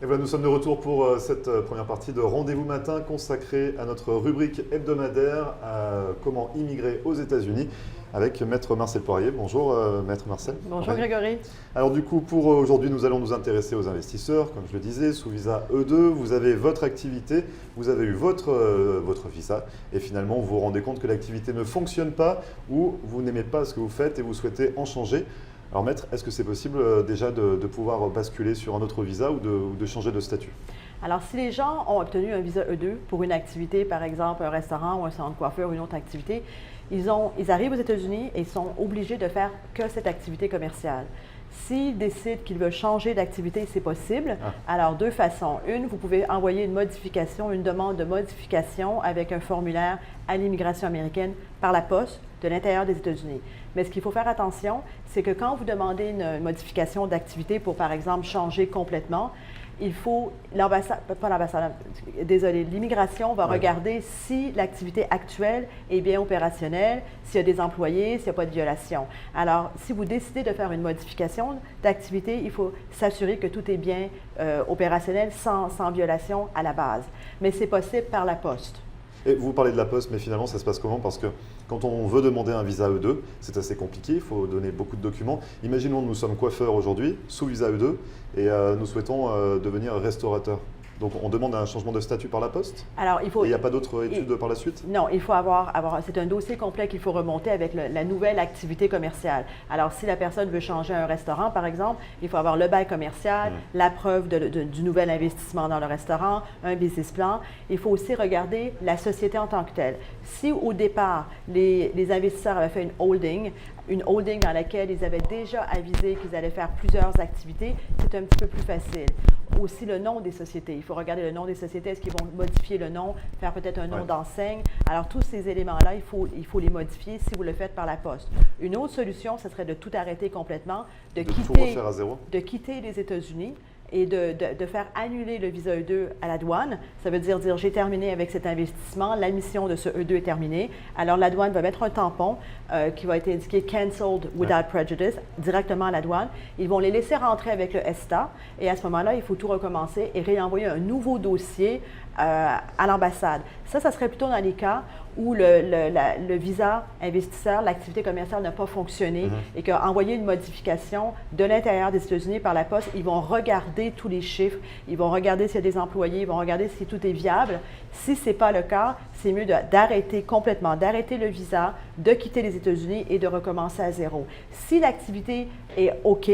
Et voilà, nous sommes de retour pour cette première partie de Rendez-vous Matin consacrée à notre rubrique hebdomadaire à comment immigrer aux États-Unis avec Maître Marcel Poirier. Bonjour Maître Marcel. Bonjour Grégory. Alors du coup, pour aujourd'hui, nous allons nous intéresser aux investisseurs. Comme je le disais, sous visa E2, vous avez votre activité, vous avez eu votre visa et finalement vous vous rendez compte que l'activité ne fonctionne pas ou vous n'aimez pas ce que vous faites et vous souhaitez en changer. Alors Maître, est-ce que c'est possible déjà de pouvoir basculer sur un autre visa ou de changer de statut? Alors, si les gens ont obtenu un visa E2 pour une activité, par exemple un restaurant ou un salon de coiffure ou une autre activité, ils arrivent aux États-Unis et sont obligés de faire que cette activité commerciale. S'ils décident qu'ils veulent changer d'activité, c'est possible. Alors, deux façons. Une, vous pouvez envoyer une modification, une demande de modification avec un formulaire à l'immigration américaine par la poste de l'intérieur des États-Unis. Mais ce qu'il faut faire attention, c'est que quand vous demandez une modification d'activité pour, par exemple, changer complètement, il faut, l'immigration va regarder si l'activité actuelle est bien opérationnelle, s'il y a des employés, s'il n'y a pas de violation. Alors, si vous décidez de faire une modification d'activité, il faut s'assurer que tout est bien opérationnel, sans violation à la base. Mais c'est possible par la poste. Et vous parlez de la poste, mais finalement, ça se passe comment? Parce que quand on veut demander un visa E2, c'est assez compliqué, il faut donner beaucoup de documents. Imaginons que nous sommes coiffeurs aujourd'hui, sous visa E2, et nous souhaitons devenir restaurateur. Donc, on demande un changement de statut par la poste? Alors, il n'y a pas d'autres études par la suite? Non, il faut c'est un dossier complet qu'il faut remonter avec la nouvelle activité commerciale. Alors, si la personne veut changer un restaurant, par exemple, il faut avoir le bail commercial, la preuve du nouvel investissement dans le restaurant, un business plan. Il faut aussi regarder la société en tant que telle. Si au départ, les investisseurs avaient fait une holding dans laquelle ils avaient déjà avisé qu'ils allaient faire plusieurs activités, c'est un petit peu plus facile. Aussi le nom des sociétés. Il faut regarder le nom des sociétés. Est-ce qu'ils vont modifier le nom, faire peut-être un nom d'enseigne? Alors, tous ces éléments-là, il faut les modifier si vous le faites par la poste. Une autre solution, ce serait de tout arrêter complètement, de quitter les États-Unis et de faire annuler le visa E2 à la douane. Ça veut dire j'ai terminé avec cet investissement, la mission de ce E2 est terminée. Alors, la douane va mettre un tampon qui va être indiqué « Cancelled without prejudice » directement à la douane. Ils vont les laisser rentrer avec le ESTA et à ce moment-là, il faut tout recommencer et réenvoyer un nouveau dossier à l'ambassade. Ça serait plutôt dans les cas où le visa investisseur, l'activité commerciale n'a pas fonctionné et qu'envoyer une modification de l'intérieur des États-Unis par la poste, ils vont regarder tous les chiffres, ils vont regarder s'il y a des employés, ils vont regarder si tout est viable. Si ce n'est pas le cas, c'est mieux d'arrêter le visa, de quitter les États-Unis et de recommencer à zéro. Si l'activité est OK,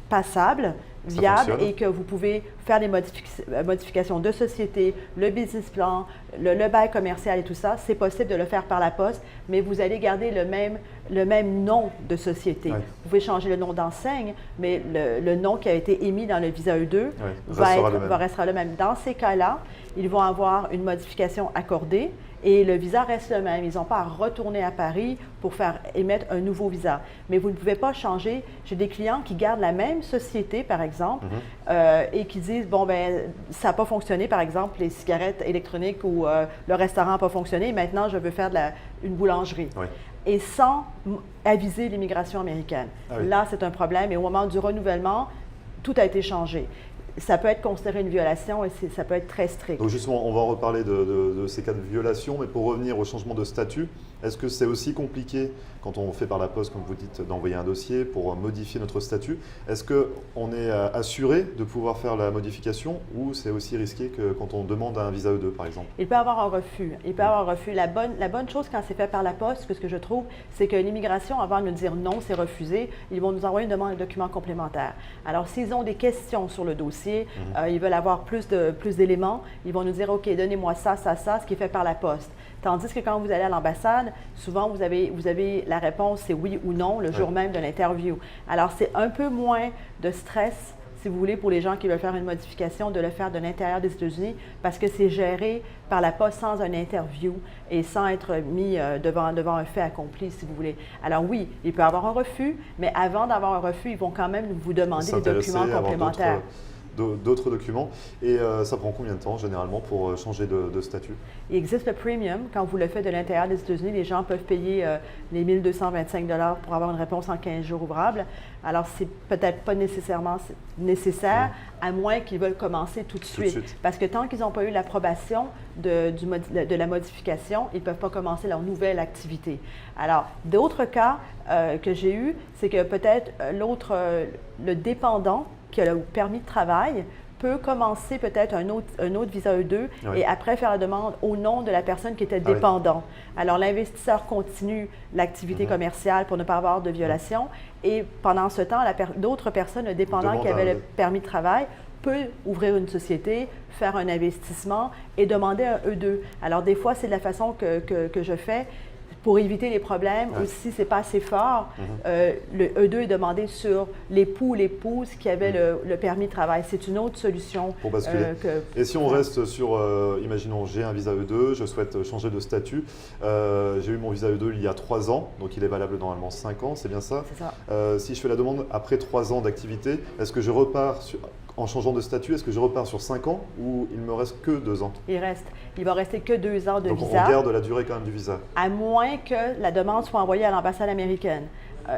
passable, viable et que vous pouvez faire des modifications de société, le business plan, le bail commercial et tout ça, c'est possible de le faire par la poste, mais vous allez garder le même nom de société. Vous pouvez changer le nom d'enseigne, mais le nom qui a été émis dans le visa E2 restera le même. Dans ces cas-là, ils vont avoir une modification accordée et le visa reste le même. Ils n'ont pas à retourner à Paris pour faire émettre un nouveau visa. Mais vous ne pouvez pas changer. J'ai des clients qui gardent la même société, par exemple, et qui disent, ça n'a pas fonctionné, par exemple, les cigarettes électroniques ou le restaurant n'a pas fonctionné, maintenant je veux faire une boulangerie. Et sans aviser l'immigration américaine. Là, c'est un problème. Et au moment du renouvellement, tout a été changé. Ça peut être considéré une violation et ça peut être très strict. Donc justement, on va en reparler de ces cas de violation, mais pour revenir au changement de statut, est-ce que c'est aussi compliqué quand on fait par la poste, comme vous dites, d'envoyer un dossier pour modifier notre statut? Est-ce qu'on est assuré de pouvoir faire la modification ou c'est aussi risqué que quand on demande un visa E2 par exemple? Il peut y avoir un refus. La bonne chose quand c'est fait par la poste, ce que je trouve, c'est que l'immigration, avant de nous dire non, c'est refusé, ils vont nous envoyer une demande de documents complémentaires. Alors, s'ils ont des questions sur le dossier, ils veulent avoir plus d'éléments, ils vont nous dire, OK, donnez-moi ça, ce qui est fait par la poste. Tandis que quand vous allez à l'ambassade, souvent vous avez la réponse, c'est oui ou non, le jour même de l'interview. Alors, c'est un peu moins de stress, si vous voulez, pour les gens qui veulent faire une modification, de le faire de l'intérieur des États-Unis, parce que c'est géré par la poste sans un interview et sans être mis devant un fait accompli, si vous voulez. Alors oui, il peut y avoir un refus, mais avant d'avoir un refus, ils vont quand même vous demander des documents complémentaires. d'autres documents. Et ça prend combien de temps généralement pour changer de statut? Il existe le premium. Quand vous le faites de l'intérieur des États-Unis, les gens peuvent payer les 1 225 $ pour avoir une réponse en 15 jours ouvrables. Alors, c'est peut-être pas nécessairement nécessaire, à moins qu'ils veulent commencer tout de suite. Parce que tant qu'ils n'ont pas eu l'approbation de la modification, ils ne peuvent pas commencer leur nouvelle activité. Alors, d'autres cas que j'ai eus, c'est que peut-être le dépendant qui a le permis de travail peut commencer peut-être un autre visa E2 et après faire la demande au nom de la personne qui était dépendant. Alors, l'investisseur continue l'activité commerciale pour ne pas avoir de violation et pendant ce temps, d'autres personnes, le dépendant qui avait le permis de travail, peut ouvrir une société, faire un investissement et demander un E2. Alors, des fois, c'est de la façon que je fais. Pour éviter les problèmes, ou si ce n'est pas assez fort, le E2 est demandé sur l'époux ou l'épouse qui avait le permis de travail. C'est une autre solution. Pour basculer. Et si on reste sur, imaginons, j'ai un visa E2, je souhaite changer de statut. J'ai eu mon visa E2 il y a 3 ans, donc il est valable normalement 5 ans, c'est bien ça? C'est ça. Si je fais la demande après 3 ans d'activité, est-ce que je repars en changeant de statut, est-ce que je repars sur 5 ans ou il ne me reste que 2 ans? Il va rester que 2 ans de donc visa. On garde la durée quand même du visa. À moins que la demande soit envoyée à l'ambassade américaine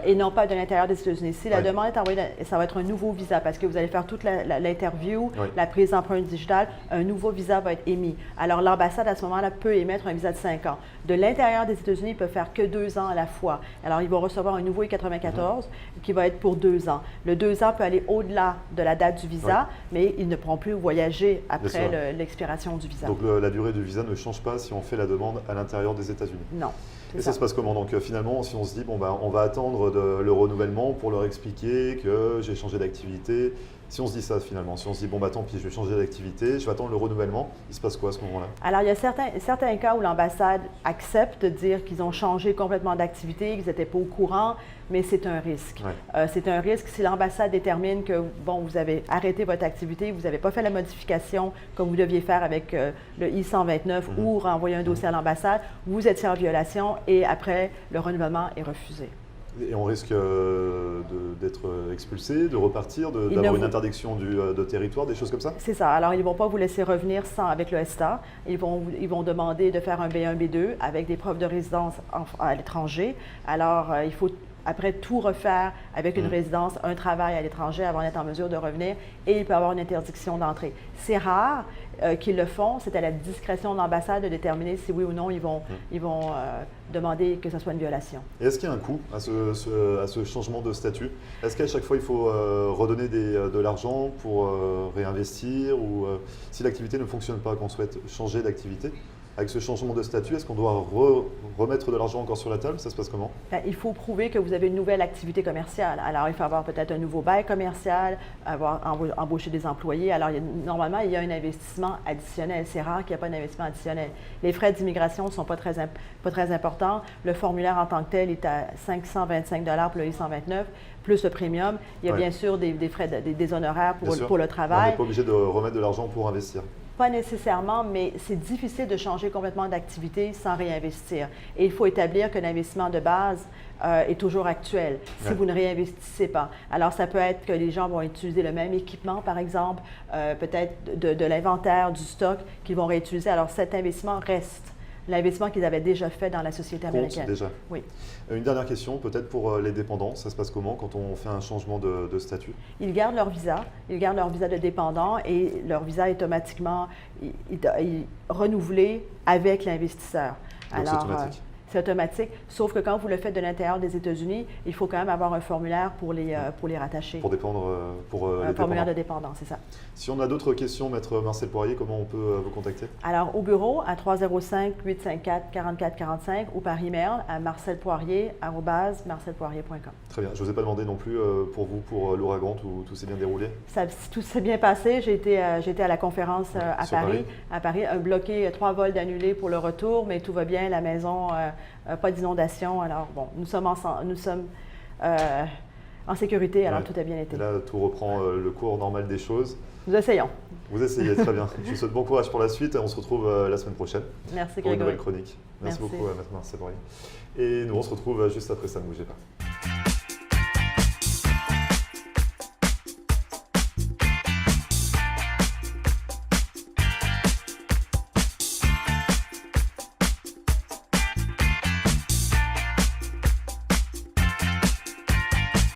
et non pas de l'intérieur des États-Unis. Si la demande est envoyée, ça va être un nouveau visa parce que vous allez faire toute l'interview, la prise d'empreinte digitale, un nouveau visa va être émis. Alors l'ambassade à ce moment-là peut émettre un visa de 5 ans. De l'intérieur des États-Unis, ils peuvent faire que 2 ans à la fois. Alors ils vont recevoir un nouveau I-94 qui va être pour 2 ans. Le 2 ans peut aller au-delà de la date du visa, mais ils ne pourront plus voyager après l'expiration du visa. Donc la durée du visa ne change pas si on fait la demande à l'intérieur des États-Unis? Non. Et ça se passe comment? Donc finalement, si on se dit, bon, on va attendre le renouvellement pour leur expliquer que j'ai changé d'activité. Si on se dit ça finalement, si on se dit, bon, tant pis, je vais changer d'activité, je vais attendre le renouvellement, il se passe quoi à ce moment-là? Alors, il y a certains cas où l'ambassade accepte de dire qu'ils ont changé complètement d'activité, qu'ils n'étaient pas au courant, mais c'est un risque. C'est un risque si l'ambassade détermine que, vous avez arrêté votre activité, vous n'avez pas fait la modification comme vous deviez faire avec le I-129 ou renvoyer un dossier à l'ambassade, vous étiez en violation et après, le renouvellement est refusé. Et on risque d'être expulsé, de repartir, d'avoir une interdiction de territoire, des choses comme ça? C'est ça. Alors, ils ne vont pas vous laisser revenir avec le ESTA. Ils vont demander de faire un B1, B2 avec des preuves de résidence à l'étranger. Alors, il faut après tout refaire avec une résidence, un travail à l'étranger avant d'être en mesure de revenir et il peut y avoir une interdiction d'entrée. C'est rare qu'ils le font, c'est à la discrétion de l'ambassade de déterminer si oui ou non ils vont demander que ce soit une violation. Et est-ce qu'il y a un coût à ce changement de statut? Est-ce qu'à chaque fois il faut redonner de l'argent pour réinvestir ou si l'activité ne fonctionne pas, qu'on souhaite changer d'activité? Avec ce changement de statut, est-ce qu'on doit remettre de l'argent encore sur la table? Ça se passe comment? Il faut prouver que vous avez une nouvelle activité commerciale. Alors, il faut avoir peut-être un nouveau bail commercial, avoir embauché des employés. Alors, normalement, il y a un investissement additionnel. C'est rare qu'il n'y ait pas d'investissement additionnel. Les frais d'immigration ne sont pas très importants. Le formulaire en tant que tel est à 525 $ pour le I-129, plus le premium. Il y a bien sûr des frais, des honoraires pour le travail. On n'est pas obligé de remettre de l'argent pour investir. Pas nécessairement, mais c'est difficile de changer complètement d'activité sans réinvestir. Et il faut établir que l'investissement de base est toujours actuel si vous ne réinvestissez pas. Alors, ça peut être que les gens vont utiliser le même équipement, par exemple, peut-être de l'inventaire, du stock qu'ils vont réutiliser. Alors, cet investissement reste. L'investissement qu'ils avaient déjà fait dans la société américaine. Déjà. Oui. Une dernière question, peut-être pour les dépendants. Ça se passe comment quand on fait un changement de statut? Ils gardent leur visa. Ils gardent leur visa de dépendant et leur visa est automatiquement renouvelé avec l'investisseur. Donc c'est automatique? C'est automatique, sauf que quand vous le faites de l'intérieur des États-Unis, il faut quand même avoir un formulaire pour les rattacher. Pour dépendre, un formulaire de dépendance, c'est ça. Si on a d'autres questions, Maître Marcel Poirier, comment on peut vous contacter? Alors, au bureau, à 305-854-4445 ou par email à marcelpoirier@marcelpoirier.com. Très bien. Je ne vous ai pas demandé non plus pour vous, pour l'ouragan, tout s'est bien déroulé? Tout s'est bien passé. J'ai été à la conférence à Paris, bloqué 3 vols d'annulés pour le retour, mais tout va bien, la maison... pas d'inondation. Alors, nous sommes en sécurité, alors tout a bien été. Et là, tout reprend le cours normal des choses. Nous essayons. Vous essayez, très bien. Je vous souhaite bon courage pour la suite et on se retrouve la semaine prochaine. Merci, pour Grégory. une nouvelle chronique. Merci beaucoup, Maître Marcel Poirier. Et nous, on se retrouve juste après ça, ne bougez pas.